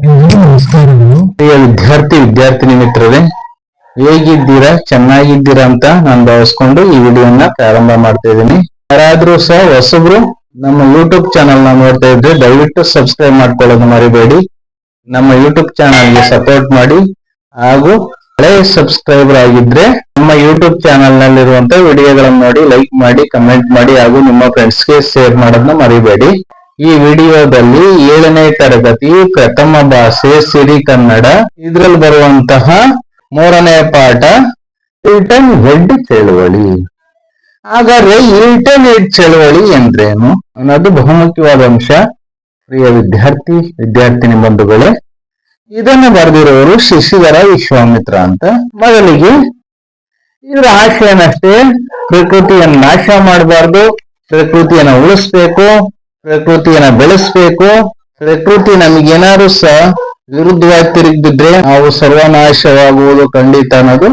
ನಮಸ್ಕಾರಗಳು ಪ್ರಿಯ ವಿದ್ಯಾರ್ಥಿನಿ ಮಿತ್ರರೇ, ಹೇಗಿದ್ದೀರಾ? ಚೆನ್ನಾಗಿದ್ದೀರಾ ಅಂತ ನಾನು ಭಾವಿಸ್ಕೊಂಡು ಈ ವಿಡಿಯೋನ ಪ್ರಾರಂಭ ಮಾಡ್ತಾ ಇದ್ದೀನಿ. ಯಾರಾದ್ರೂ ಸಹ ಹೊಸಬ್ರು ನಮ್ಮ ಯೂಟ್ಯೂಬ್ ಚಾನಲ್ ನ ನೋಡ್ತಾ ಇದ್ರೆ ದಯವಿಟ್ಟು ಸಬ್ಸ್ಕ್ರೈಬ್ ಮಾಡ್ಕೊಳ್ಳೋದು ಮರಿಬೇಡಿ. ನಮ್ಮ ಯೂಟ್ಯೂಬ್ ಚಾನಲ್ಗೆ ಸಪೋರ್ಟ್ ಮಾಡಿ. ಹಾಗೂ ಹಳೆ ಸಬ್ಸ್ಕ್ರೈಬರ್ ಆಗಿದ್ರೆ ನಮ್ಮ ಯೂಟ್ಯೂಬ್ ಚಾನಲ್ ನಲ್ಲಿರುವಂತ ವಿಡಿಯೋಗಳನ್ನು ನೋಡಿ ಲೈಕ್ ಮಾಡಿ, ಕಮೆಂಟ್ ಮಾಡಿ ಹಾಗೂ ನಿಮ್ಮ ಫ್ರೆಂಡ್ಸ್ಗೆ ಶೇರ್ ಮಾಡೋದನ್ನ ಮರಿಬೇಡಿ. ಈ ವಿಡಿಯೋದಲ್ಲಿ 7ನೇ ತರಗತಿ ಪ್ರಥಮ ಭಾಷೆ ಸಿರಿ ಕನ್ನಡ ಇದ್ರಲ್ಲಿ ಬರುವಂತಹ 3ನೇ ಪಾಠ ಇಲ್ಟನ್ ಹೆಡ್ ಚಳುವಳಿ. ಹಾಗಾದ್ರೆ ಇಲ್ಟನ್ ಹೆಡ್ ಚಳುವಳಿ ಎಂದ್ರೇನು ಅನ್ನೋದು ಬಹುಮುಖ್ಯವಾದ ಅಂಶ. ಪ್ರಿಯ ವಿದ್ಯಾರ್ಥಿನಿ ಬಂಧುಗಳೇ, ಇದನ್ನು ಬರೆದಿರುವವರು ಶಶಿಧರ ವಿಶ್ವಾಮಿತ್ರ ಅಂತ. ಮೊದಲಿಗೆ ಇದರ ಆಶಯನಷ್ಟೇ, ಪ್ರಕೃತಿಯನ್ನು ನಾಶ ಮಾಡಬಾರ್ದು, ಪ್ರಕೃತಿಯನ್ನ ಉಳಿಸ್ಬೇಕು, ಪ್ರಕೃತಿಯನ್ನ ಬೆಳೆಸ್ಬೇಕು. ಪ್ರಕೃತಿ ನಮಗೇನಾದ್ರು ಸಹ ವಿರುದ್ಧವಾಗಿ ತಿರುಗಿದ್ರೆ ನಾವು ಸರ್ವನಾಶವಾಗುವುದು ಖಂಡಿತ ಅನ್ನೋದು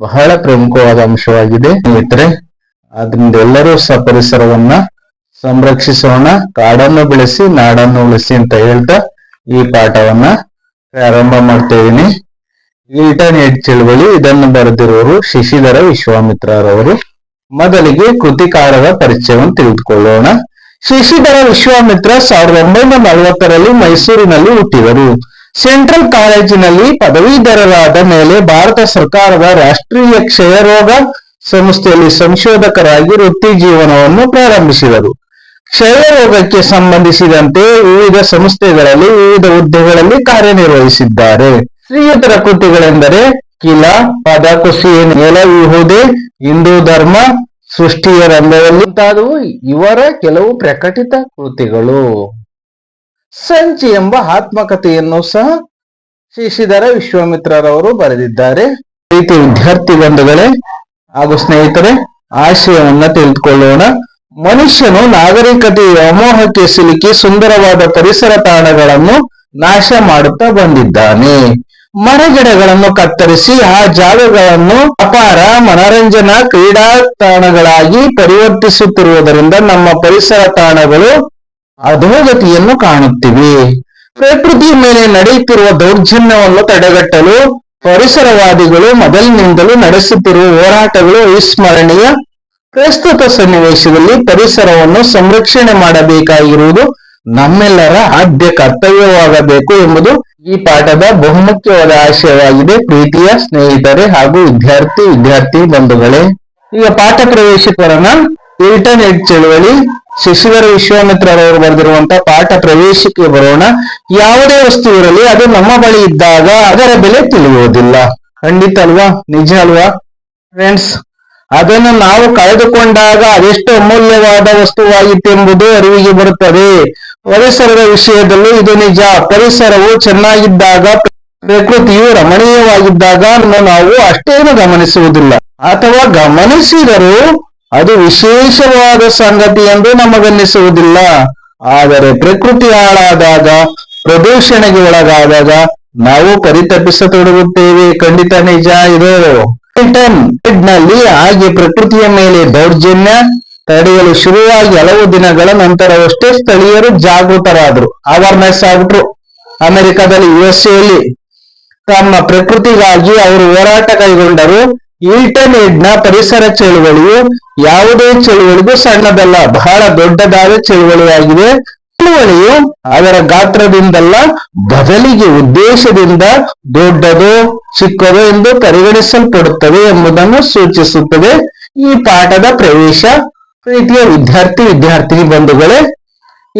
ಬಹಳ ಪ್ರಮುಖವಾದ ಅಂಶವಾಗಿದೆ. ಸ್ನೇಹಿತರೆ, ಆದ್ರಿಂದ ಎಲ್ಲರೂ ಸಹ ಪರಿಸರವನ್ನ ಸಂರಕ್ಷಿಸೋಣ, ಕಾಡನ್ನು ಬೆಳೆಸಿ ನಾಡನ್ನು ಉಳಿಸಿ ಅಂತ ಹೇಳ್ತಾ ಈ ಪಾಠವನ್ನ ಪ್ರಾರಂಭ ಮಾಡ್ತಾ ಇದ್ದೀನಿ. ಇಲ್ಟನ್ ಹೆಡ್ ಚಳುವಳಿ, ಇದನ್ನು ಬರೆದಿರುವವರು ಶಶಿಧರ ವಿಶ್ವಾಮಿತ್ರರವರು. ಮೊದಲಿಗೆ ಕೃತಿಕಾರರ ಪರಿಚಯವನ್ನು ತಿಳಿದುಕೊಳ್ಳೋಣ. ಶಶಿಧರ ವಿಶ್ವಾಮಿತ್ರ 1940ರಲ್ಲಿ ಮೈಸೂರಿನಲ್ಲಿ ಹುಟ್ಟಿದರು. ಸೆಂಟ್ರಲ್ ಕಾಲೇಜಿನಲ್ಲಿ ಪದವೀಧರರಾದ ಮೇಲೆ ಭಾರತ ಸರ್ಕಾರದ ರಾಷ್ಟ್ರೀಯ ಕ್ಷಯರೋಗ ಸಂಸ್ಥೆಯಲ್ಲಿ ಸಂಶೋಧಕರಾಗಿ ವೃತ್ತಿ ಜೀವನವನ್ನು ಪ್ರಾರಂಭಿಸಿದರು. ಕ್ಷಯರೋಗಕ್ಕೆ ಸಂಬಂಧಿಸಿದಂತೆ ವಿವಿಧ ಸಂಸ್ಥೆಗಳಲ್ಲಿ ವಿವಿಧ ಹುದ್ದೆಗಳಲ್ಲಿ ಕಾರ್ಯನಿರ್ವಹಿಸಿದ್ದಾರೆ. ಶ್ರೀಯುತರ ಕೃತಿಗಳೆಂದರೆ ಕಿಲ, ಪದಕುಸಿ, ನೆಲವಿಹುದೆ, ಹಿಂದೂ ಧರ್ಮ, ಸೃಷ್ಟಿಯ ರಂಗದಲ್ಲಿ ಮುಂತಾದವು ಇವರ ಕೆಲವು ಪ್ರಕಟಿತ ಕೃತಿಗಳು. ಸಂಚಿ ಎಂಬ ಆತ್ಮಕಥೆಯನ್ನು ಸಹ ಶಶಿಧರ ವಿಶ್ವಾಮಿತ್ರರವರು ಬರೆದಿದ್ದಾರೆ. ಪ್ರೀತಿ ವಿದ್ಯಾರ್ಥಿ ಬಂಧುಗಳೇ ಹಾಗೂ ಸ್ನೇಹಿತರೆ, ಆಶಯವನ್ನ ತಿಳಿದುಕೊಳ್ಳೋಣ. ಮನುಷ್ಯನು ನಾಗರಿಕತೆಯ ವ್ಯಾಮೋಹಕ್ಕೆ ಸಿಲುಕಿ ಸುಂದರವಾದ ಪರಿಸರ ತಾಣಗಳನ್ನು ನಾಶ ಮಾಡುತ್ತಾ ಬಂದಿದ್ದಾನೆ. ಮರಗಿಡಗಳನ್ನು ಕತ್ತರಿಸಿ ಆ ಜಾಗಗಳನ್ನು ಅಪಾರ ಮನರಂಜನಾ ಕ್ರೀಡಾ ತಾಣಗಳಾಗಿ ಪರಿವರ್ತಿಸುತ್ತಿರುವುದರಿಂದ ನಮ್ಮ ಪರಿಸರ ತಾಣಗಳು ಅಧೋಗತಿಯನ್ನು ಕಾಣುತ್ತಿವೆ. ಪ್ರಕೃತಿಯ ಮೇಲೆ ನಡೆಯುತ್ತಿರುವ ದೌರ್ಜನ್ಯವನ್ನು ತಡೆಗಟ್ಟಲು ಪರಿಸರವಾದಿಗಳು ಮೊದಲಿನಿಂದಲೂ ನಡೆಸುತ್ತಿರುವ ಹೋರಾಟಗಳು ಅವಿಸ್ಮರಣೀಯ. ಪ್ರಸ್ತುತ ಸನ್ನಿವೇಶದಲ್ಲಿ ಪರಿಸರವನ್ನು ಸಂರಕ್ಷಣೆ ಮಾಡಬೇಕಾಗಿರುವುದು ನಮ್ಮೆಲ್ಲರ ಆದ್ಯ ಕರ್ತವ್ಯವಾಗಬೇಕು ಎಂಬುದು ಈ ಪಾಠದ ಬಹುಮುಖ್ಯವಾದ ಆಶಯವಾಗಿದೆ. ಪ್ರೀತಿಯ ಸ್ನೇಹಿತರೆ ಹಾಗೂ ವಿದ್ಯಾರ್ಥಿ ಬಂಧುಗಳೇ, ಈಗ ಪಾಠ ಪ್ರವೇಶಕರನ್ನ ಇಲ್ಟನ್ ಹೆಡ್ ಚಳುವಳಿ ಶಶಿಧರ ವಿಶ್ವಾಮಿತ್ರರವರು ಬರೆದಿರುವಂತಹ ಪಾಠ ಪ್ರವೇಶಕ್ಕೆ ಬರೋಣ. ಯಾವುದೇ ವಸ್ತು ಇರಲಿ, ಅದು ನಮ್ಮ ಬಳಿ ಇದ್ದಾಗ ಅದರ ಬೆಲೆ ತಿಳಿಯುವುದಿಲ್ಲ. ಖಂಡಿತ ಅಲ್ವಾ? ನಿಜ ಅಲ್ವಾ ಫ್ರೆಂಡ್ಸ್? ಅದನ್ನು ನಾವು ಕಳೆದುಕೊಂಡಾಗ ಅದೆಷ್ಟು ಅಮೂಲ್ಯವಾದ ವಸ್ತುವಾಗಿತ್ತೆಂಬುದು ಅರಿವಿಗೆ ಬರುತ್ತದೆ. ಪರಿಸರದ ವಿಷಯದಲ್ಲೂ ಇದು ನಿಜ. ಪರಿಸರವು ಚೆನ್ನಾಗಿದ್ದಾಗ, ಪ್ರಕೃತಿಯು ರಮಣೀಯವಾಗಿದ್ದಾಗ ನಾವು ಅಷ್ಟೇನು ಗಮನಿಸುವುದಿಲ್ಲ, ಅಥವಾ ಗಮನಿಸಿದರೂ ಅದು ವಿಶೇಷವಾದ ಸಂಗತಿ ಎಂದು ನಮಗನ್ನಿಸುವುದಿಲ್ಲ. ಆದರೆ ಪ್ರಕೃತಿ ಹಾಳಾದಾಗ, ಪ್ರದೂಷಣೆಗೆ ಒಳಗಾದಾಗ ನಾವು ಪರಿತಪಿಸತೊಡಗುತ್ತೇವೆ. ಖಂಡಿತ ನಿಜ ಇದು. ಇಲ್ಟನ್ ಹೆಡ್ ನಲ್ಲಿ ಹಾಗೆ ಪ್ರಕೃತಿಯ ಮೇಲೆ ದೌರ್ಜನ್ಯ ತಡೆಯಲು ಶುರುವಾಗಿ ಹಲವು ದಿನಗಳ ನಂತರವಷ್ಟೇ ಸ್ಥಳೀಯರು ಜಾಗೃತರಾದರು, ಅವೇರ್ನೆಸ್ ಆಗ್ಬಿಟ್ರು. ಅಮೆರಿಕದಲ್ಲಿ, USA ತಮ್ಮ ಪ್ರಕೃತಿಗಾಗಿ ಅವರು ಹೋರಾಟ ಕೈಗೊಂಡರು. ಇಲ್ಟನ್ ಹೆಡ್ ನ ಪರಿಸರ ಚಳುವಳಿಯು ಯಾವುದೇ ಚಳುವಳಿಗೂ ಸಣ್ಣದಲ್ಲ, ಬಹಳ ದೊಡ್ಡದಾದ ಚಳುವಳಿಯಾಗಿದೆ. ಚಳುವಳಿಯು ಅದರ ಗಾತ್ರದಿಂದಲ್ಲ, ಬದಲಿಗೆ ಉದ್ದೇಶದಿಂದ ದೊಡ್ಡದೋ ಚಿಕ್ಕದೋ ಎಂದು ಪರಿಗಣಿಸಲ್ಪಡುತ್ತದೆ ಎಂಬುದನ್ನು ಸೂಚಿಸುತ್ತದೆ ಈ ಪಾಠದ ಪ್ರವೇಶ. ಪ್ರೀತಿಯ ವಿದ್ಯಾರ್ಥಿನಿ ಬಂಧುಗಳೇ,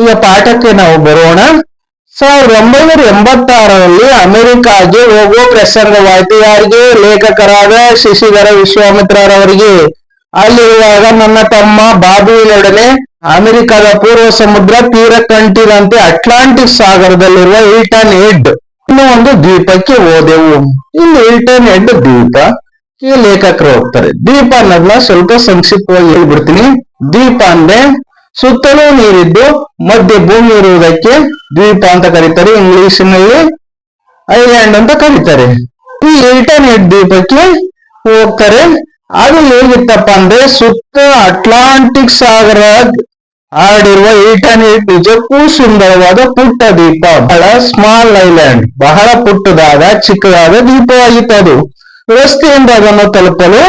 ಈಗ ಪಾಠಕ್ಕೆ ನಾವು ಬರೋಣ. 1986ರಲ್ಲಿ ಅಮೆರಿಕಾಗೆ ಹೋಗುವ ಪ್ರಸಂಗವಾಯಿತು. ಯಾರಿಗೆ? ಲೇಖಕರಾದ ಶಶಿಧರ ವಿಶ್ವಾಮಿತ್ರರವರಿಗೆ. ಅಲ್ಲಿರುವಾಗ ನನ್ನ ತಮ್ಮ ಬಾಬುವಿನೊಡನೆ ಅಮೆರಿಕದ ಪೂರ್ವ ಸಮುದ್ರ ತೀರ ಕಂಠಿನಂತೆ ಅಟ್ಲಾಂಟಿಕ್ ಸಾಗರದಲ್ಲಿರುವ ಇಲ್ಟನ್ ಹೆಡ್ ಇನ್ನೂ ಒಂದು ದ್ವೀಪಕ್ಕೆ ಹೋದೆವು. ಇಲ್ಲಿ ಇಲ್ಟನ್ ಹೆಡ್ ದ್ವೀಪ ಈ ಲೇಖಕರು ಹೋಗ್ತಾರೆ. ದ್ವೀಪ ಅನ್ನೋದನ್ನ ಸ್ವಲ್ಪ ಸಂಕ್ಷಿಪ್ತವಾಗಿ ಹೇಳ್ಬಿಡ್ತೀನಿ. ದ್ವೀಪ ಅಂದ್ರೆ ಸುತ್ತಲೂ ನೀರಿದ್ದು ಮಧ್ಯೆ ಭೂಮಿ ಇರುವುದಕ್ಕೆ ದ್ವೀಪ ಅಂತ ಕರೀತಾರೆ. ಇಂಗ್ಲಿಷಿನಲ್ಲಿ ಐಲ್ಯಾಂಡ್ ಅಂತ ಕರೀತಾರೆ. ಈ ಇಲ್ಟನ್ ಹೆಡ್ ದ್ವೀಪಕ್ಕೆ ಹೋಗ್ತಾರೆ. ಅದು ಹೇಗಿತ್ತಪ್ಪ ಅಂದ್ರೆ ಸುತ್ತ ಅಟ್ಲಾಂಟಿಕ್ ಸಾಗರ ಹರಡಿರುವ ಈಟನ್ ನಿಜಕ್ಕೂ ಸುಂದರವಾದ ಪುಟ್ಟ ದ್ವೀಪ, ಬಹಳ ಸ್ಮಾಲ್ ಐಲ್ಯಾಂಡ್, ಬಹಳ ಪುಟ್ಟದಾದ ಚಿಕ್ಕದಾದ ದ್ವೀಪವಾಗಿತ್ತು ಅದು. ರಸ್ತೆಯಿಂದ ಅದನ್ನು ತಲುಪಲು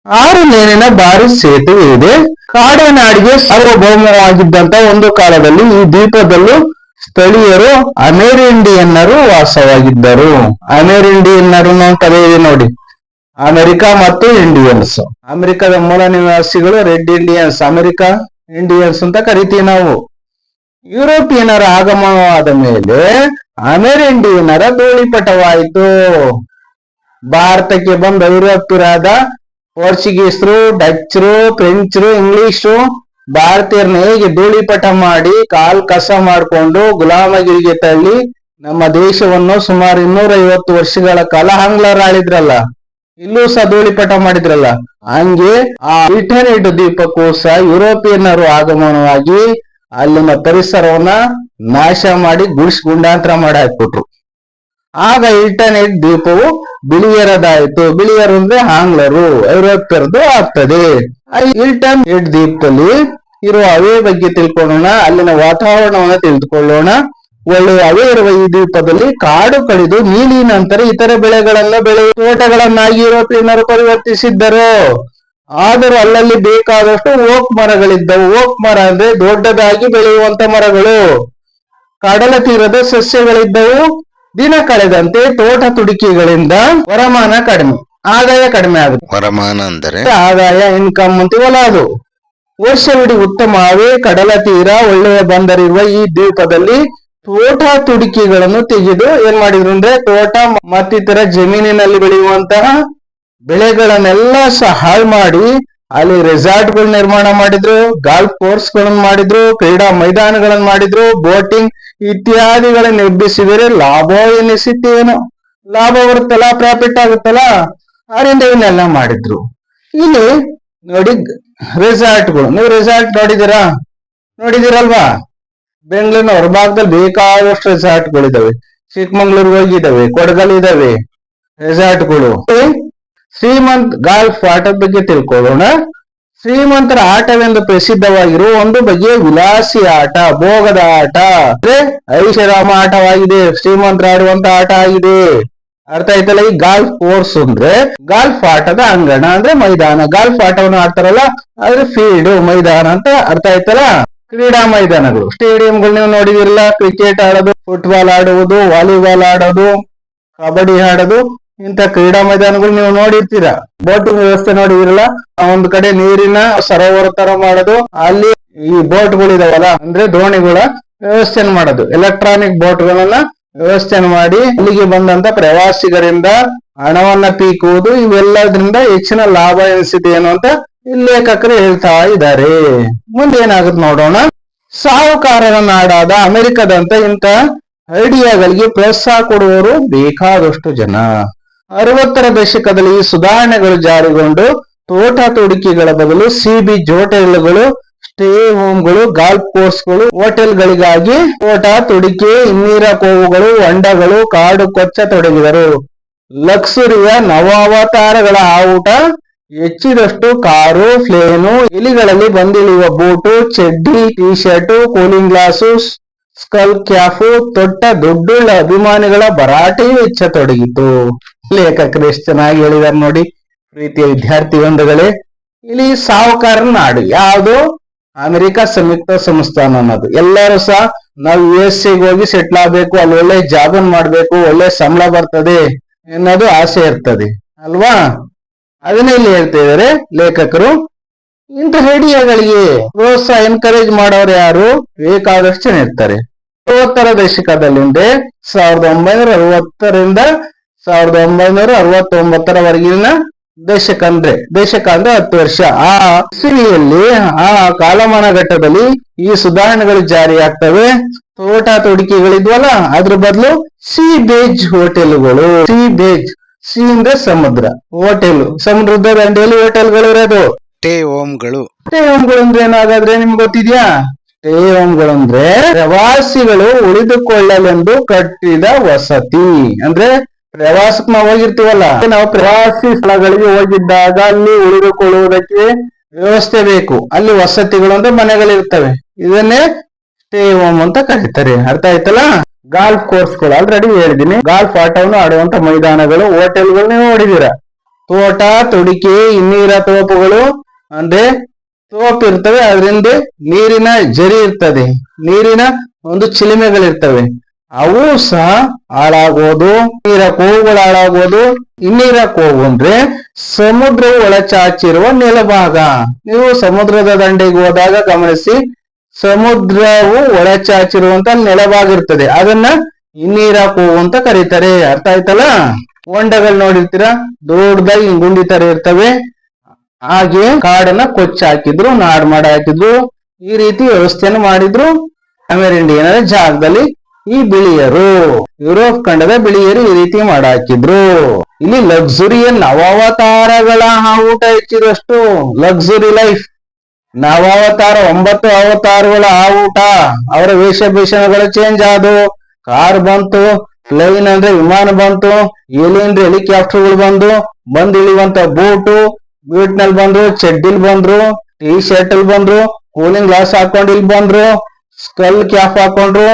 6 ಲೇನಿನ ಭಾರಿ ಸೇತುವೆ ಇದೆ. ಕಾಡಿನಾಡಿಗೆ ಸಾರ್ವಭೌಮವಾಗಿದ್ದಂತ ಒಂದು ಕಾಲದಲ್ಲಿ ಈ ದ್ವೀಪದಲ್ಲೂ ಸ್ಥಳೀಯರು ಅಮೆರಿಂಡಿಯನ್ನರು ವಾಸವಾಗಿದ್ದರು. ಅಮೆರಿಂಡಿಯನ್ನರು ಪದ ಇದೆ ನೋಡಿ, ಅಮೆರಿಕ ಮತ್ತು ಇಂಡಿಯನ್ಸ್. ಅಮೆರಿಕದ ಮೂಲ ನಿವಾಸಿಗಳು ರೆಡ್ ಇಂಡಿಯನ್ಸ್, ಅಮೆರಿಕ ಇಂಡಿಯನ್ಸ್ ಅಂತ ಕರಿತೀವಿ ನಾವು. ಯುರೋಪಿಯನರ ಆಗಮನವಾದ ಮೇಲೆ ಅಮೆರಿಂಡಿಯನ್ನರ ಧೂಳಿಪಟವಾಯಿತು. ಭಾರತಕ್ಕೆ ಬಂದ ಯುರೋಪಿಯರಾದ ಪೋರ್ಚುಗೀಸರು, ಡಚ್ರು, ಫ್ರೆಂಚರು, ಇಂಗ್ಲಿಷರು ಭಾರತೀಯರನ್ನ ಹೇಗೆ ಧೂಳಿಪಟ ಮಾಡಿ ಕಾಲ್ ಕಸ ಮಾಡಿಕೊಂಡು ಗುಲಾಮಗಿರಿಗೆ ತಳ್ಳಿ ನಮ್ಮ ದೇಶವನ್ನು ಸುಮಾರು 250 ವರ್ಷಗಳ ಕಾಲ ಆಂಗ್ಲರು ಆಳಿದ್ರಲ್ಲ, ಇಲ್ಲೂ ಸಹ ಧೂಳಿಪಟ ಮಾಡಿದ್ರಲ್ಲ, ಹಂಗೆ ಆ ಇಟರ್ನೆಟ್ ದ್ವೀಪಕ್ಕೂ ಸಹ ಯುರೋಪಿಯನ್ನರು ಆಗಮನವಾಗಿ ಅಲ್ಲಿನ ಪರಿಸರವನ್ನ ನಾಶ ಮಾಡಿ ಗುಂಡಾಂತರ ಮಾಡಿ ಹಾಕ್ಬಿಟ್ರು. ಆಗ ಇಂಟರ್ನೆಟ್ ದ್ವೀಪವು ಬಿಳಿಯರದಾಯಿತು. ಬಿಳಿಯರು ಅಂದ್ರೆ ಆಂಗ್ಲರು, ಐರೋಪ್ಯರದು ಆಗ್ತದೆ. ಇಂಟರ್ನೆಟ್ ದ್ವೀಪದಲ್ಲಿ ಇರುವ ಹವೆ ಬಗ್ಗೆ ತಿಳ್ಕೊಳ್ಳೋಣ, ಅಲ್ಲಿನ ವಾತಾವರಣವನ್ನ ತಿಳಿದುಕೊಳ್ಳೋಣ. ಒಳ್ಳೆಯ ಹವೆ ಇರುವ ಈ ದ್ವೀಪದಲ್ಲಿ ಕಾಡು ಕಡಿದು ನೀಲಿ ನಂತರ ಇತರ ಬೆಳೆಗಳನ್ನ ಬೆಳೆಯುವ ತೋಟಗಳನ್ನಾಗಿ ಯುರೋಪಿಯನ್ನರು ಪರಿವರ್ತಿಸಿದ್ದರು. ಆದರೂ ಅಲ್ಲಲ್ಲಿ ಬೇಕಾದಷ್ಟು ಓಕ್ ಮರಗಳಿದ್ದವು. ಓಕ್ ಮರ ಅಂದ್ರೆ ದೊಡ್ಡದಾಗಿ ಬೆಳೆಯುವಂತ ಮರಗಳು. ಕಡಲ ತೀರದ ಸಸ್ಯಗಳಿದ್ದವು. ದಿನ ಕಳೆದಂತೆ ತೋಟ ತುಡಿಕೆಗಳಿಂದ ವರಮಾನ ಕಡಿಮೆ, ಆದಾಯ ಕಡಿಮೆ ಆಗುತ್ತೆ. ವರಮಾನ ಅಂದರೆ ಆದಾಯ, ಇನ್ಕಮ್ ಅಂತೀವಲ್ಲ ಅದು. ವರ್ಷವಿಡೀ ಉತ್ತಮ ಹವೆ, ಕಡಲ ತೀರ, ಒಳ್ಳೆಯ ಬಂದರಿರುವ ಈ ದ್ವೀಪದಲ್ಲಿ ತೋಟ ತುಡಿಕೆಗಳನ್ನು ತೆಗೆದು ಏನ್ ಮಾಡಿದ್ರು ಅಂದ್ರೆ ತೋಟ ಮತ್ತಿತರ ಜಮೀನಿನಲ್ಲಿ ಬೆಳೆಯುವಂತಹ ಬೆಳೆಗಳನ್ನೆಲ್ಲ ಸಹ ಹಾಳು ಮಾಡಿ ಅಲ್ಲಿ ರೆಸಾರ್ಟ್ಗಳು ನಿರ್ಮಾಣ ಮಾಡಿದ್ರು, ಗಾಲ್ಫ್ ಕೋರ್ಸ್ ಗಳನ್ನ ಮಾಡಿದ್ರು, ಕ್ರೀಡಾ ಮೈದಾನಗಳನ್ನು ಮಾಡಿದ್ರು, ಬೋಟಿಂಗ್ ಇತ್ಯಾದಿಗಳನ್ನ ಎಬ್ಬಿಸಿದರೆ ಲಾಭ ಎನಿಸಿತ್ತೇನು, ಲಾಭ ಬರುತ್ತಲ್ಲ, ಪ್ರಾಫಿಟ್ ಆಗುತ್ತಲ್ಲ, ಅದರಿಂದ ಇವನ್ನೆಲ್ಲ ಮಾಡಿದ್ರು. ಇಲ್ಲಿ ನೋಡಿ ರೆಸಾರ್ಟ್ಗಳು, ನೀವು ರೆಸಾರ್ಟ್ ನೋಡಿದಿರಲ್ವಾ? ಬೆಂಗಳೂರಿನ ಹೊರಭಾಗದಲ್ಲಿ ಬೇಕಾದಷ್ಟು ರೆಸಾರ್ಟ್ಗಳಿದಾವೆ. ಚಿಕ್ಕಮಂಗ್ಳೂರ್ಗೆ ಹೋಗಿದ್ದಾವೆ, ಕೊಡಗಲ್ಲಿದ್ದಾವೆ ರೆಸಾರ್ಟ್ಗಳು. ಶ್ರೀಮಂತ್ ಗಾಲ್ಫ್ ಆಟದ ಬಗ್ಗೆ ತಿಳ್ಕೊಳ್ಳೋಣ. ಶ್ರೀಮಂತರ ಆಟವೆಂದು ಪ್ರಸಿದ್ಧವಾಗಿರುವ ಒಂದು ಬಗೆಯ ವಿಲಾಸಿ ಆಟ, ಭೋಗದ ಆಟ ಅಂದ್ರೆ ಐಷಾರಾಮ ಆಟವಾಗಿದೆ. ಶ್ರೀಮಂತರ ಆಡುವಂತ ಆಟ ಆಗಿದೆ. ಅರ್ಥ ಆಯ್ತಲ್ಲ? ಈ ಗಾಲ್ಫ್ ಕೋರ್ಸ್ ಅಂದ್ರೆ ಗಾಲ್ಫ್ ಆಟದ ಅಂಗಣ ಅಂದ್ರೆ ಮೈದಾನ. ಗಾಲ್ಫ್ ಆಟವನ್ನು ಆಡ್ತಾರಲ್ಲ ಆದ್ರೆ ಫೀಲ್ಡ್, ಮೈದಾನ ಅಂತ ಅರ್ಥ ಆಯ್ತಲ್ಲ. ಕ್ರೀಡಾ ಮೈದಾನಗಳು, ಸ್ಟೇಡಿಯಂಗಳು ನೀವು ನೋಡಿದಿರಲ್ಲ. ಕ್ರಿಕೆಟ್ ಆಡೋದು, ಫುಟ್ಬಾಲ್ ಆಡುವುದು, ವಾಲಿಬಾಲ್ ಆಡೋದು, ಕಬಡ್ಡಿ ಆಡೋದು, ಇಂತ ಕ್ರೀಡಾ ಮೈದಾನಗಳು ನೀವು ನೋಡಿರ್ತೀರಾ. ಬೋಟಿಂಗ್ ವ್ಯವಸ್ಥೆ ನೋಡಿದಿರಲ್ಲ, ಒಂದ್ ಕಡೆ ನೀರಿನ ಸರೋವರ ತರ ಮಾಡೋದು, ಅಲ್ಲಿ ಈ ಬೋಟ್ಗಳು ಇದಾವಲ್ಲ ಅಂದ್ರೆ ದೋಣಿಗಳ ವ್ಯವಸ್ಥೆ ಮಾಡೋದು, ಎಲೆಕ್ಟ್ರಾನಿಕ್ ಬೋಟ್ಗಳನ್ನ ವ್ಯವಸ್ಥೆ ಮಾಡಿ ಅಲ್ಲಿಗೆ ಬಂದಂತ ಪ್ರವಾಸಿಗರಿಂದ ಹಣವನ್ನ ಪೀಕುವುದು, ಇವೆಲ್ಲದ್ರಿಂದ ಹೆಚ್ಚಿನ ಲಾಭ ಎನಿಸಿದೆ ಏನು ಅಂತ ಇಲ್ಲಿ ಲೇಖಕರು ಹೇಳ್ತಾ ಇದ್ದಾರೆ. ಮುಂದೆ ಏನಾಗುತ್ತೆ ನೋಡೋಣ. ಸಾಹುಕಾರರ ನಾಡಾದ ಅಮೆರಿಕದಂತ ಇಂಥ ಐಡಿಯಾಗಳಿಗೆ ಪ್ರೋತ್ಸಾಹ ಕೊಡುವವರು ಬೇಕಾದಷ್ಟು ಜನ. 60ರ ದಶಕದಲ್ಲಿ ಈ ಸುಧಾರಣೆಗಳು ಜಾರಿಗೊಂಡು ತೋಟ ತುಡಿಕೆಗಳ ಬದಲು ಸಿ ಬೀಚ್ ಹೋಟೆಲ್ಗಳು, ಸ್ಟೇ ಹೋಮ್ಗಳು, ಗಾಲ್ಫ್ ಕೋರ್ಸ್ಗಳು, ಹೋಟೆಲ್ಗಳಿಗಾಗಿ ತೋಟ ತುಡಿಕೆ, ಹಿನ್ನೀರ ಕೋವುಗಳು, ಹೊಂಡಗಳು, ಕಾಡು ಕೊಚ್ಚತೊಡಗಿದರು. ಲಕ್ಸುರಿಯ ನವಾವತಾರಗಳ ಆವುಟ ಹೆಚ್ಚಿದಷ್ಟು ಕಾರು, ಪ್ಲೇನು, ಇಲಿಗಳಲ್ಲಿ ಬಂದಿಳಿಯುವ ಬೂಟು, ಚಡ್ಡಿ, T shirt, cooling glass, skull cap ತೊಟ್ಟ ದೊಡ್ಡುಳ್ಳ ಅಭಿಮಾನಿಗಳ ಭರಾಟೆಯೂ ಹೆಚ್ಚತೊಡಗಿತು. ಲೇಖಕರು ಎಷ್ಟು ಚೆನ್ನಾಗಿ ಹೇಳಿದಾರೆ ನೋಡಿ. ಪ್ರೀತಿಯ ವಿದ್ಯಾರ್ಥಿ ಬಂಧುಗಳೇ, ಇಲ್ಲಿ ಸಾಹುಕಾರರ ನಾಡು ಯಾವುದು? ಅಮೆರಿಕ ಸಂಯುಕ್ತ ಸಂಸ್ಥಾನ ಅನ್ನೋದು. ಎಲ್ಲರೂ ಸಹ ನಾವು USA ಹೋಗಿ ಸೆಟ್ಲ್ ಆಗ್ಬೇಕು, ಅಲ್ಲಿ ಒಳ್ಳೆ ಜಾಬನ್ ಮಾಡ್ಬೇಕು, ಒಳ್ಳೆ ಸಂಬಳ ಬರ್ತದೆ ಅನ್ನೋದು ಆಸೆ ಇರ್ತದೆ ಅಲ್ವಾ? ಅದನ್ನ ಇಲ್ಲಿ ಹೇಳ್ತಾ ಇದಾರೆ ಲೇಖಕರು. ಇಂಥ ಐಡಿಯಾಗಳಿಗೆ ಪ್ರೋತ್ಸಾಹ ಎನ್ಕರೇಜ್ ಮಾಡೋರು ಯಾರು? ಬೇಕಾದಷ್ಟು ಜನ ಇರ್ತಾರೆ. 60ರ ದಶಕದಲ್ಲಿಂದ 1960ರಿಂದ 1969ರವರೆಗಿನ ದಶಕ ಅಂದ್ರೆ 10 ವರ್ಷ. ಆ ಇಸವಿಯಲ್ಲಿ, ಆ ಕಾಲಮಾನ ಘಟ್ಟದಲ್ಲಿ ಈ ಸುಧಾರಣೆಗಳು ಜಾರಿಯಾಗ್ತವೆ. ತೋಟ ತುಡಿಕೆಗಳಿದ್ವಲ್ಲ, ಅದ್ರ ಬದಲು ಸಿ ಬೇಜ್ ಹೋಟೆಲ್ಗಳು. ಸಿ ಬೇಜ್, ಸಿ ಅಂದ್ರೆ ಸಮುದ್ರ, ಹೋಟೆಲ್ ಸಮುದ್ರದ ದಂಡೆಯಲ್ಲಿ ಹೋಟೆಲ್ಗಳು ಇರೋದು. ಸ್ಟೇ ಹೋಮ್ಗಳು. ಸ್ಟೇ ಹೋಮ್ಗಳು ಅಂದ್ರೆ ಏನಾಗಾದ್ರೆ ನಿಮ್ಗೆ ಗೊತ್ತಿದ್ಯಾ? ಸ್ಟೇ ಹೋಮ್ಗಳು ಅಂದ್ರೆ ಪ್ರವಾಸಿಗಳು ಉಳಿದುಕೊಳ್ಳಲೆಂದು ಕಟ್ಟಿದ ವಸತಿ. ಅಂದ್ರೆ ಪ್ರವಾಸಕ್ಕೆ ನಾವು ಹೋಗಿರ್ತೀವಲ್ಲ, ನಾವು ಪ್ರವಾಸಿ ಸ್ಥಳಗಳಿಗೆ ಹೋಗಿದ್ದಾಗ ಅಲ್ಲಿ ಉಳಿದುಕೊಳ್ಳುವುದಕ್ಕೆ ವ್ಯವಸ್ಥೆ ಬೇಕು. ಅಲ್ಲಿ ವಸತಿಗಳು ಅಂದ್ರೆ ಮನೆಗಳಿರ್ತವೆ. ಇದನ್ನೇ ಸ್ಟೇ ಹೋಮ್ ಅಂತ ಕರೀತಾರೆ. ಅರ್ಥ ಆಯ್ತಲ್ಲ. ಗಾಲ್ಫ್ ಕೋರ್ಸ್ಗಳು ಆಲ್ರೆಡಿ ಹೇಳಿದೀನಿ. ಗಾಲ್ಫ್ ಆಟವನ್ನು ಆಡುವಂತ ಮೈದಾನಗಳು, ಹೋಟೆಲ್ಗಳು ನೀವು ನೋಡಿದೀರ. ತೋಟ, ತುಡಿಕೆ, ಹಿನ್ನೀರ ತೋಪುಗಳು ಅಂದ್ರೆ ತೋಪ್ ಇರ್ತವೆ, ಅದರಿಂದ ನೀರಿನ ಜರಿ ಇರ್ತದೆ, ನೀರಿನ ಒಂದು ಚಿಲಿಮೆಗಳಿರ್ತವೆ, ಅವು ಸಹ ಹಾಳಾಗೋದು. ನೀರ ಕೋವುಗಳು ಹಾಳಾಗೋದು. ಹಿನ್ನೀರ ಕೋವು ಅಂದ್ರೆ ಸಮುದ್ರವು ಒಳಚಾಚಿರುವ ನೆಲಭಾಗ. ನೀವು ಸಮುದ್ರದ ದಂಡೆಗೆ ಹೋದಾಗ ಗಮನಿಸಿ, ಸಮುದ್ರವು ಒಳಚಾಚಿರುವಂತ ನೆಲಭಾಗ ಇರ್ತದೆ, ಅದನ್ನ ಹಿನ್ನೀರ ಕೋವು ಅಂತ ಕರೀತಾರೆ. ಅರ್ಥ ಆಯ್ತಲ್ಲ. ಹೊಂಡಗಳು ನೋಡಿರ್ತೀರ, ದೊಡ್ಡದಾಗಿ ಗುಂಡಿ ತರ ಇರ್ತವೆ. ಹಾಗೆ ಕಾಡನ್ನ ಕೊಚ್ಚಿ ಹಾಕಿದ್ರು, ನಾಡ್ ಮಾಡಿ ಹಾಕಿದ್ರು, ಈ ರೀತಿ ವ್ಯವಸ್ಥೆಯನ್ನು ಮಾಡಿದ್ರು ಅಮೆರಿಂಡಿಯನ್ನರ ಜಾಗದಲ್ಲಿ. ಈ ಬಿಳಿಯರು, ಯುರೋಪ್ ಖಂಡದ ಬಿಳಿಯರು ಈ ರೀತಿ ಮಾಡಾಕಿದ್ರು. ಇಲ್ಲಿ ಲಕ್ಸುರಿಯ ನವಾವತಾರಗಳ ಊಟ ಹೆಚ್ಚಿದಷ್ಟು ಲಕ್ಸುರಿ ಲೈಫ್. ನವಾವತಾರ 9 ಅವತಾರಗಳ ಊಟ, ಅವರ ವೇಷಭೂಷಣಗಳು ಚೇಂಜ್ ಆದವು. ಕಾರ್ ಬಂತು, ಪ್ಲೇನ್ ಅಂದ್ರೆ ವಿಮಾನ ಬಂತು, ಏಲಿಯನ್ ಹೆಲಿಕಾಪ್ಟರ್ಗಳು ಬಂದು ಇಳಿಯುವಂತ ಬೂಟ್ ನಲ್ಲಿ ಬಂದ್ರು, ಚಡ್ಡಿಲ್ ಬಂದ್ರು, ಟೀ ಶರ್ಟ್ ಅಲ್ಲಿ ಬಂದ್ರು, ಕೂಲಿಂಗ್ ಗ್ಲಾಸ್ ಹಾಕೊಂಡು ಇಲ್ಲಿ ಬಂದ್ರು, ಸ್ಕಲ್ ಕ್ಯಾಪ್ ಹಾಕೊಂಡ್ರು.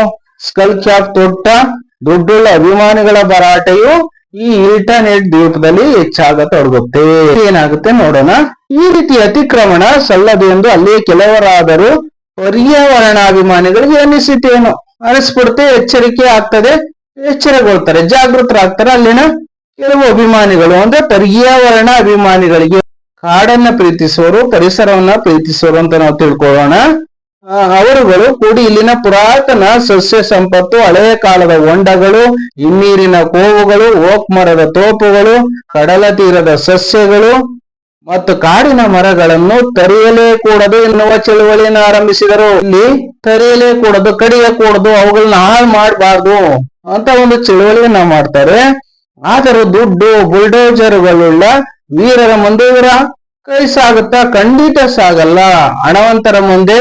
ಸ್ಕಲ್ ಕ್ಯಾಪ್ ತೊಟ್ಟ ದುಡ್ಡುಳ್ಳ ಅಭಿಮಾನಿಗಳ ಭರಾಟೆಯು ಈ ಇಂಟರ್ನೆಟ್ ದ್ವೀಪದಲ್ಲಿ ಹೆಚ್ಚಾಗತೊಡಗುತ್ತೆ. ಏನಾಗುತ್ತೆ ನೋಡೋಣ. ಈ ರೀತಿ ಅತಿಕ್ರಮಣ ಸಲ್ಲದು ಎಂದು ಅಲ್ಲಿಯೇ ಕೆಲವರಾದರೂ ಪರ್ಯಾವರಣಾಭಿಮಾನಿಗಳಿಗೆ ಅನಿಸಿತೇನು ಅನಿಸ್ಬಿಡುತ್ತೆ. ಎಚ್ಚರಿಕೆ ಆಗ್ತದೆ, ಎಚ್ಚರಗೊಳ್ತಾರೆ, ಜಾಗೃತರಾಗ್ತಾರೆ ಅಲ್ಲಿನ ಕೆಲವು ಅಭಿಮಾನಿಗಳು. ಅಂದ್ರೆ ಪರ್ಯಾವರಣ ಅಭಿಮಾನಿಗಳಿಗೆ, ಕಾಡನ್ನ ಪ್ರೀತಿಸುವವರು, ಪರಿಸರವನ್ನ ಪ್ರೀತಿಸುವವರು ಅಂತ ನಾವು ತಿಳ್ಕೊಳ್ಳೋಣ. ಅವರುಗಳು ಕೂಡಿ ಇಲ್ಲಿನ ಪುರಾತನ ಸಸ್ಯ ಸಂಪತ್ತು, ಹಳೆಯ ಕಾಲದ ಹೊಂಡಗಳು, ಹಿನ್ನೀರಿನ ಕೋವುಗಳು, ಓಕ್ ಮರದ ತೋಪುಗಳು, ಕಡಲ ತೀರದ ಸಸ್ಯಗಳು ಮತ್ತು ಕಾಡಿನ ಮರಗಳನ್ನು ತರಿಯಲೇ ಕೂಡದು ಎನ್ನುವ ಚಳುವಳಿಯನ್ನು ಆರಂಭಿಸಿದರು. ಇಲ್ಲಿ ತರಿಯಲೇ ಕೂಡದು, ಕಡಿಯಕೂಡದು, ಅವುಗಳನ್ನ ಹಾಳು ಮಾಡಬಾರ್ದು ಅಂತ ಒಂದು ಚಳುವಳಿಯನ್ನ ಮಾಡ್ತಾರೆ. ಆದರೂ ದುಡ್ಡು ಬುಲ್ಡೋಜರ್ಗಳುಳ್ಳ ವೀರರ ಮುಂದೆ ಇವರ ಕೈ ಸಾಗುತ್ತಾ? ಖಂಡಿತ ಸಾಗಲ್ಲ. ಹಣವಂತರ ಮುಂದೆ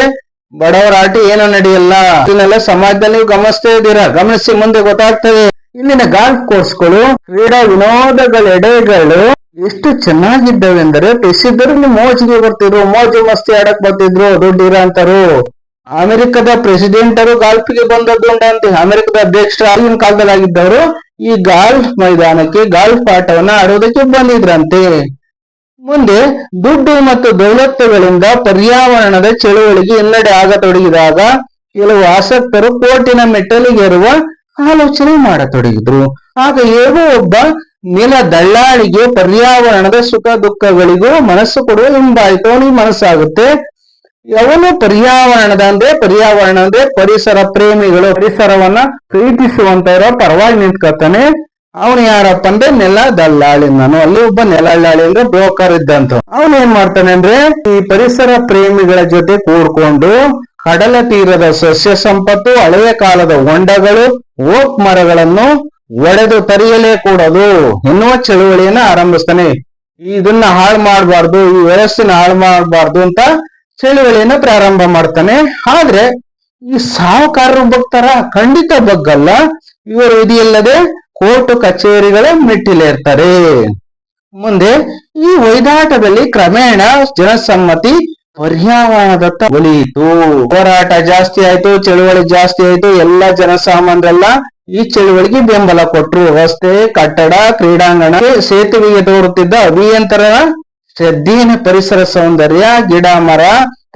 ಬಡವರ ಆಟ ಏನೋ ನಡೆಯಲ್ಲ. ಇದನ್ನೆಲ್ಲ ಸಮಾಜದಲ್ಲಿ ನೀವು ಗಮನಿಸ್ತಾ ಇದ್ದೀರಾ, ಗಮನಿಸಿ ಮುಂದೆ ಗೊತ್ತಾಗ್ತದೆ. ಇಲ್ಲಿನ ಗಾಲ್ಫ್ ಕೋರ್ಸ್ಗಳು, ಕ್ರೀಡಾ ವಿನೋದಗಳೆಡೆಗಳು ಎಷ್ಟು ಚೆನ್ನಾಗಿದ್ದವೆಂದರೆ ಪ್ರಸಿದ್ಧರು ಮೋಜಿಗೆ ಬರ್ತಿದ್ರು, ಮೋಜು ಮಸ್ತಿ ಆಡಕ್ ಬರ್ತಿದ್ರು ದುಡ್ಡು ಇರೋಂತರು. ಅಮೆರಿಕದ ಪ್ರೆಸಿಡೆಂಟರು ಗಾಲ್ಫ್ಗೆ ಬಂದದ್ದು ಉಂಟಂತೆ. ಅಮೆರಿಕದ ಅಧ್ಯಕ್ಷರು ಆಗಿನ ಕಾಲದಲ್ಲಿ ಆಗಿದ್ದವರು ಈ ಗಾಲ್ಫ್ ಮೈದಾನಕ್ಕೆ ಗಾಲ್ಫ್ ಆಟವನ್ನ ಆಡೋದಕ್ಕೆ ಬಂದಿದ್ರಂತೆ. ಮುಂದೆ ದುಡ್ಡು ಮತ್ತು ದೌಲತ್ತುಗಳಿಂದ ಪರ್ಯಾವರಣದ ಚಳುವಳಿಗೆ ಹಿನ್ನಡೆ ಆಗತೊಡಗಿದಾಗ ಕೆಲವು ಆಸಕ್ತರು ಕೋರ್ಟಿನ ಮೆಟ್ಟಲಿಗೇರುವ ಆಲೋಚನೆ ಮಾಡತೊಡಗಿದ್ರು. ಆಗ ಹೇಗೋ ಒಬ್ಬ ನೆಲ ದಳ್ಳಾಳಿಗೆ ಪರ್ಯಾವರಣದ ಸುಖ ದುಃಖಗಳಿಗೂ ಮನಸ್ಸು ಕೊಡುವ ಹಿಂಬಾಯಿತು. ಅವನಿಗೆ ಮನಸ್ಸಾಗುತ್ತೆ. ಅವನು ಪರ್ಯಾವರಣ ಅಂದ್ರೆ ಪರಿಸರ ಪ್ರೇಮಿಗಳು, ಪರಿಸರವನ್ನ ಪ್ರೀತಿಸುವಂತವರ ಪರವಾಗಿ ನಿಂತ್ಕೊತಾನೆ. ಅವನು ಯಾರಪ್ಪ ಅಂದ್ರೆ ನೆಲ ದಳ್ಳಾಳಿ. ನಾನು ಅಲ್ಲಿ ಒಬ್ಬ ನೆಲಳ್ಳಾಳಿ ಅಂದ್ರೆ ಬ್ರೋಕರ್ ಇದ್ದಂತ. ಅವನು ಏನ್ ಮಾಡ್ತಾನೆ ಅಂದ್ರೆ ಈ ಪರಿಸರ ಪ್ರೇಮಿಗಳ ಜೊತೆ ಕೂಡ್ಕೊಂಡು ಕಡಲ ತೀರದ ಸಸ್ಯ ಸಂಪತ್ತು, ಹಳೆಯ ಕಾಲದ ಹೊಂಡಗಳು, ಓಕ್ ಮರಗಳನ್ನು ಒಡೆದು ತರಿಯಲೇ ಕೂಡದು ಎನ್ನುವ ಚಳುವಳಿಯನ್ನ ಆರಂಭಿಸ್ತಾನೆ. ಇದನ್ನ ಹಾಳು ಮಾಡಬಾರ್ದು, ಈ ವ್ಯವಸ್ಥೆನ ಹಾಳು ಮಾಡಬಾರ್ದು ಅಂತ ಚಳುವಳಿಯನ್ನ ಪ್ರಾರಂಭ ಮಾಡ್ತಾನೆ. ಆದ್ರೆ ಈ ಸಾಹುಕಾರರು ಬಗ್ತಾರ? ಖಂಡಿತ ಬಗ್ಗಲ್ಲ. ಇವರು ವಿಧಿಯಿಲ್ಲದೆ ಕೋರ್ಟ್ ಕಚೇರಿಗಳ ಮೆಟ್ಟಿಲೇರ್ತಾರೆ. ಮುಂದೆ ಈ ಒಯ್ದಾಟದಲ್ಲಿ ಕ್ರಮೇಣ ಜನಸಮ್ಮತಿ ಪರ್ಯಾವರಣದತ್ತ ಒಲಿಯಿತು. ಹೋರಾಟ ಜಾಸ್ತಿ ಆಯ್ತು, ಚಳುವಳಿ ಜಾಸ್ತಿ ಆಯ್ತು. ಎಲ್ಲ ಜನಸಾಮಾನ್ಯರೆಲ್ಲ ಈ ಚಳುವಳಿಗೆ ಬೆಂಬಲ ಕೊಟ್ರು. ರಸ್ತೆ, ಕಟ್ಟಡ, ಕ್ರೀಡಾಂಗಣ, ಸೇತುವೆಗೆ ತೋರುತ್ತಿದ್ದ ಅಭಿಯಂತರರ ಶ್ರದ್ಧೆಯ ಪರಿಸರ ಸೌಂದರ್ಯ, ಗಿಡ ಮರ,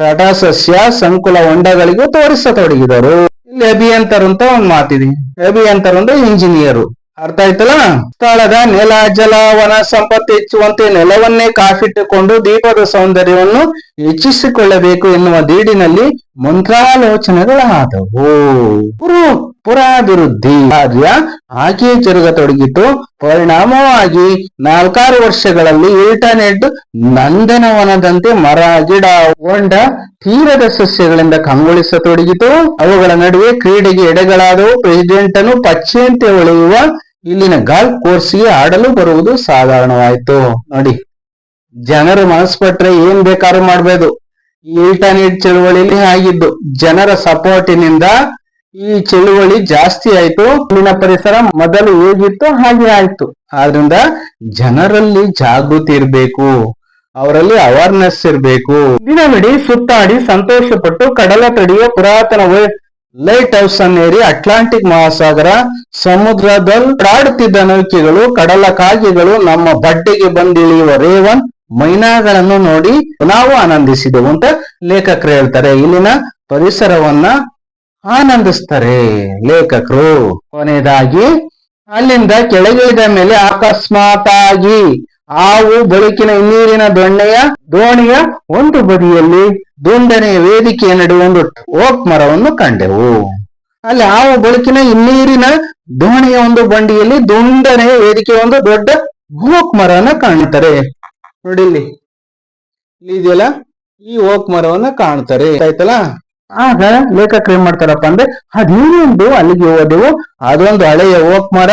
ತಟ ಸಸ್ಯ, ಸಂಕುಲ ಹೊಂಡಗಳಿಗೂ ತೋರಿಸತೊಡಗಿದರು. ಇಲ್ಲಿ ಅಭಿಯಂತರ ಅಂತ ಒಂದ್ ಮಾತಿದೆ. ಅಭಿಯಂತರ ಅಂದ್ರೆ ಇಂಜಿನಿಯರು. ಅರ್ಥ ಆಯ್ತಲ್ಲ. ಸ್ಥಳದ ನೆಲ, ಜಲ, ವನ ಸಂಪತ್ತು ಹೆಚ್ಚುವಂತೆ ನೆಲವನ್ನೇ ಕಾಫಿಟ್ಟುಕೊಂಡು ದ್ವೀಪದ ಸೌಂದರ್ಯವನ್ನು ಹೆಚ್ಚಿಸಿಕೊಳ್ಳಬೇಕು ಎನ್ನುವ ದೀಡಿನಲ್ಲಿ ಮಂತ್ರಾಲೋಚನೆಗಳಾದವು. ಪುರಾಭಿವೃದ್ಧಿ ಕಾರ್ಯ ಹಾಗೆಯೇ ಜರುಗತೊಡಗಿತು. ಪರಿಣಾಮವಾಗಿ 4 ವರ್ಷಗಳಲ್ಲಿ ಇಂಟರ್ನೆಟ್ ನಂದನವನದಂತೆ ಮರ, ಗಿಡ, ಹೊಂಡ, ತೀರದ ಸಸ್ಯಗಳಿಂದ ಕಂಗೊಳಿಸತೊಡಗಿತು. ಅವುಗಳ ನಡುವೆ ಕ್ರೀಡೆಗೆ ಎಡೆಗಳಾದವು. ಪ್ರೆಸಿಡೆಂಟನು ಪಚ್ಚೆಯಂತೆ ಹೊಳೆಯುವ ಇಲ್ಲಿನ ಗಾಲ್ಫ್ ಕೋರ್ಸ್ಗೆ ಆಡಲು ಬರುವುದು ಸಾಧಾರಣವಾಯಿತು. ನೋಡಿ, ಜನರು ಮನಸ್ಪಟ್ರೆ ಏನ್ ಬೇಕಾದ್ರೂ ಮಾಡ್ಬೋದು. ಈ ಇಂಟರ್ನೆಟ್ ಚಳುವಳಿಯಲ್ಲಿ ಆಗಿದ್ದು ಜನರ ಸಪೋರ್ಟಿನಿಂದ ಈ ಚಳುವಳಿ ಜಾಸ್ತಿ ಆಯ್ತು. ಇಲ್ಲಿನ ಪರಿಸರ ಮೊದಲು ಹೇಗಿತ್ತು ಹಾಗೆ ಆಯ್ತು. ಆದ್ರಿಂದ ಜನರಲ್ಲಿ ಜಾಗೃತಿ ಇರಬೇಕು. ಅವರಲ್ಲಿ ಅವೇರ್ನೆಸ್ ಇರಬೇಕು. ದಿನವಿಡೀ ಸುತ್ತಾಡಿ ಸಂತೋಷಪಟ್ಟು ಕಡಲ ತಡಿಯ ಪುರಾತನ ಲೈಟ್ ಹೌಸ್ ಅನ್ನೇರಿ ಅಟ್ಲಾಂಟಿಕ್ ಮಹಾಸಾಗರ ಸಮುದ್ರದಲ್ಲಿ ಓಡಾಡುತ್ತಿದ್ದ ನೌಕೆಗಳು, ಕಡಲ ಕಾಗೆಗಳು, ನಮ್ಮ ಬಡ್ಡೆಗೆ ಬಂದಿಳಿಯುವ ರೇವನ್ ಮೈನಾಗಳನ್ನು ನೋಡಿ ನಾವು ಆನಂದಿಸಿದೆವು ಅಂತ ಲೇಖಕರು ಹೇಳ್ತಾರೆ. ಇಲ್ಲಿನ ಪರಿಸರವನ್ನ ಆನಂದಿಸ್ತಾರೆ ಲೇಖಕರು. ಕೊನೆಯದಾಗಿ ಅಲ್ಲಿಂದ ಕೆಳಗಿಳಿದ ಮೇಲೆ ಅಕಸ್ಮಾತ್ ಆಗಿ ಹಾವು ಬೆಳಕಿನ ನೀರಿನ ದೋಣಿಯ ಒಂದು ಬದಿಯಲ್ಲಿ ದುಂಡನೆಯ ವೇದಿಕೆಯ ನಡುವೆ ಒಂದು ಓಕ್ ಮರವನ್ನು ಕಂಡೆವು. ಅಲ್ಲಿ ಹಾವು ಬೆಳಕಿನ ನೀರಿನ ದೋಣಿಯ ಒಂದು ಬಂಡಿಯಲ್ಲಿ ದುಂಡನೆಯ ವೇದಿಕೆಯ ಒಂದು ದೊಡ್ಡ ಓಕ್ ಮರವನ್ನ ಕಾಣ್ತಾರೆ. ನೋಡಿ ಇಲ್ಲಿ ಇದೆಯಲ್ಲ, ಈ ಓಕ್ ಮರವನ್ನ ಕಾಣ್ತಾರೆ. ಆಯ್ತಲ್ಲ, ಆಗ ಲೇಖಕರು ಏನ್ ಮಾಡ್ತಾರಪ್ಪ ಅಂದ್ರೆ ಅದೇನೊಂದು ಅಲ್ಲಿಗೆ ಹೋದೆವು. ಅದೊಂದು ಹಳೆಯ ಓಕ್ ಮರ.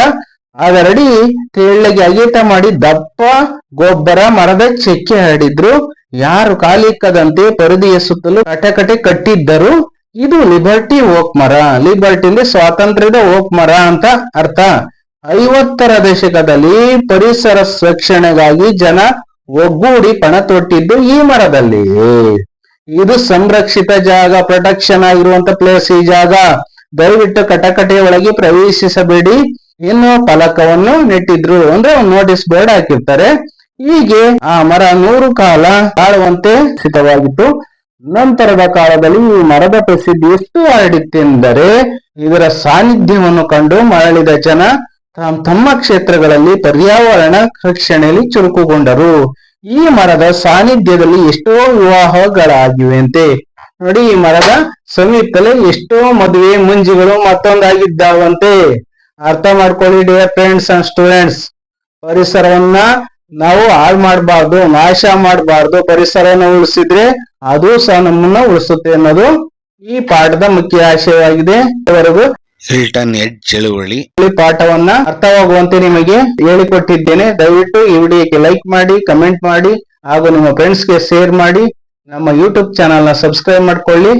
ಅದರಡಿ ತೆಳ್ಳಗೆ ಅಗೇಟ ಮಾಡಿ ದಪ್ಪ ಗೊಬ್ಬರ ಮರದ ಚೆಕ್ಕೆ ಹರಡಿದ್ರು. ಯಾರು ಕಾಲಿಕ್ಕದಂತೆ ಪರದೆಯ ಸುತ್ತಲೂ ಕಟಕಟೆ ಕಟ್ಟಿದ್ದರು. ಇದು ಲಿಬರ್ಟಿ ಓಕ್ ಮರ. ಲಿಬರ್ಟಿ ಅಂದ್ರೆ ಸ್ವಾತಂತ್ರ್ಯದ ಓಕ್ ಮರ ಅಂತ ಅರ್ಥ. 50ರ ದಶಕದಲ್ಲಿ ಪರಿಸರ ರಕ್ಷಣೆಗಾಗಿ ಜನ ಒಗ್ಗೂಡಿ ಪಣ ತೊಟ್ಟಿದ್ದು ಈ ಮರದಲ್ಲಿ. ಇದು ಸಂರಕ್ಷಿತ ಜಾಗ, ಪ್ರೊಟೆಕ್ಷನ್ ಆಗಿರುವಂತ ಪ್ಲೇಸ್. ಈ ಜಾಗ ದಯವಿಟ್ಟು ಕಟಕಟೆಯ ಒಳಗೆ ಪ್ರವೇಶಿಸಬೇಡಿ ಎನ್ನುವ ಫಲಕವನ್ನು ನೆಟ್ಟಿದ್ರು. ಅಂದ್ರೆ ಒಂದು ನೋಟಿಸ್ ಬೋರ್ಡ್ ಹಾಕಿರ್ತಾರೆ. ಹೀಗೆ ಆ ಮರ 100 ಕಾಲ ಬಾಳುವಂತೆ ಸಿದ್ಧವಾಗಿತ್ತು. ನಂತರದ ಕಾಲದಲ್ಲಿ ಈ ಮರದ ಪ್ರಸಿದ್ಧಿ ಎಷ್ಟು ಹರಡಿತ್ತೆಂದರೆ ಇದರ ಸಾನ್ನಿಧ್ಯವನ್ನು ಕಂಡು ಮರಳಿದ ಜನ ತಮ್ಮ ಕ್ಷೇತ್ರಗಳಲ್ಲಿ ಪರ್ಯಾವರಣ ರಕ್ಷಣೆಯಲ್ಲಿ ಚುರುಕುಗೊಂಡರು. ಈ ಮರದ ಸಾನ್ನಿಧ್ಯದಲ್ಲಿ ಎಷ್ಟೋ ವಿವಾಹಗಳಾಗಿವೆಯಂತೆ. ನೋಡಿ, ಈ ಮರದ ಸಮೀಪದಲ್ಲಿ ಎಷ್ಟೋ ಮದುವೆ ಮುಂಜಿಗಳು ಮತ್ತೊಂದಾಗಿದ್ದಾವಂತೆ. ಅರ್ಥ ಮಾಡ್ಕೊಳ್ಳಿ ಡಿಯರ್ ಫ್ರೆಂಡ್ಸ್ ಅಂಡ್ ಸ್ಟೂಡೆಂಟ್ಸ್. ಪರಿಸರವನ್ನ ನಾವು ಹಾಳು ಮಾಡಬಾರ್ದು, ನಾಶ ಮಾಡಬಾರ್ದು. ಪರಿಸರವನ್ನು ಉಳಿಸಿದ್ರೆ ಅದು ಸಹ ನಮ್ಮನ್ನ ಉಳಿಸುತ್ತೆ ಅನ್ನೋದು ಈ ಪಾಠದ ಮುಖ್ಯ ಆಶಯವಾಗಿದೆ. ಇವರೆಗೂ ಹಿಲ್ಟನ್ ಎಡ್ ಚಳುವಳಿ ಪಾಠವನ್ನ ಅರ್ಥವಾಗುವಂತೆ ನಿಮಗೆ ಹೇಳಿಕೊಟ್ಟಿದ್ದೇನೆ. ದಯವಿಟ್ಟು ಈ ವಿಡಿಯೋಕ್ಕೆ ಲೈಕ್ ಮಾಡಿ, ಕಮೆಂಟ್ ಮಾಡಿ ಹಾಗೂ ನಿಮ್ಮ ಫ್ರೆಂಡ್ಸ್ಗೆ ಶೇರ್ ಮಾಡಿ. ನಮ್ಮ ಯೂಟ್ಯೂಬ್ ಚಾನೆಲ್ ನ ಸಬ್ಸ್ಕ್ರೈಬ್ ಮಾಡ್ಕೊಳ್ಳಿ.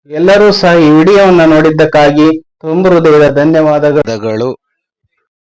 ಎಲ್ಲರೂ ಸಹ ಈ ವಿಡಿಯೋವನ್ನ ನೋಡಿದ್ದಕ್ಕಾಗಿ ತುಂಬ ಹೃದಯದ ಧನ್ಯವಾದಗಳು.